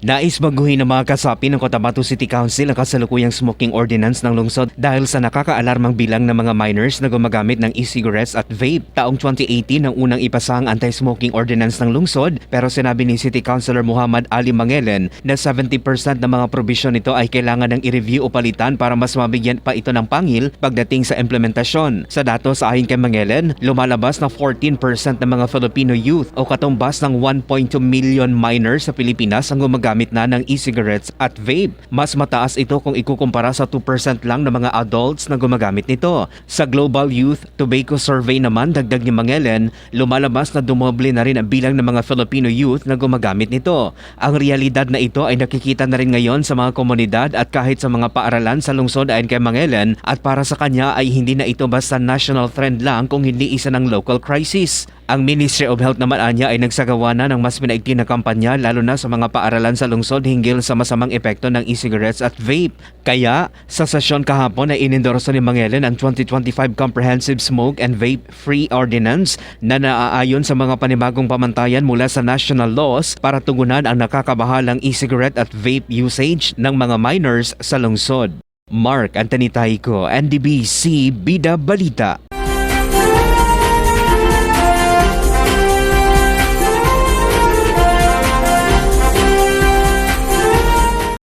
Nais baguhin ng mga kasapi ng Cotabato City Council ang kasalukuyang smoking ordinance ng lungsod dahil sa nakakaalarmang bilang ng mga minors na gumagamit ng e-cigarettes at vape. Taong 2018 nang unang ipasa ang anti-smoking ordinance ng lungsod, pero sinabi ni City Councilor Muhammad Ali Mangelen na 70% ng mga probisyon nito ay kailangan ng i-review o palitan para mas mabigyan pa ito ng pangil pagdating sa implementasyon. Sa datos ayon kay Mangelen, lumalabas na 14% ng mga Filipino youth o katumbas ng 1.2 million minors sa Pilipinas ang gumagamit na ng e-cigarettes at vape. Mas mataas ito kung ikukumpara sa 2% lang ng mga adults na gumagamit nito. Sa Global Youth Tobacco Survey naman, dagdag ni Mangelen, lumalabas na dumoble na rin ang bilang ng mga Filipino youth na gumagamit nito. Ang realidad na ito ay nakikita na rin ngayon sa mga komunidad at kahit sa mga paaralan sa lungsod ayon kay Mangelen, at para sa kanya ay hindi na ito basta national trend lang kung hindi isa ng local crisis. Ang Ministry of Health naman anya ay nagsagawa na ng mas pinaigting na kampanya lalo na sa mga paaralan sa lungsod hinggil sa masamang epekto ng e-cigarettes at vape. Kaya, sa sesyon kahapon ay inendorso ni Mangelen ang 2025 Comprehensive Smoke and Vape Free Ordinance na naaayon sa mga panibagong pamantayan mula sa national laws para tugunan ang nakakabahalang e-cigarette at vape usage ng mga minors sa lungsod. Mark Anthony Taico, NDBC Bida Balita.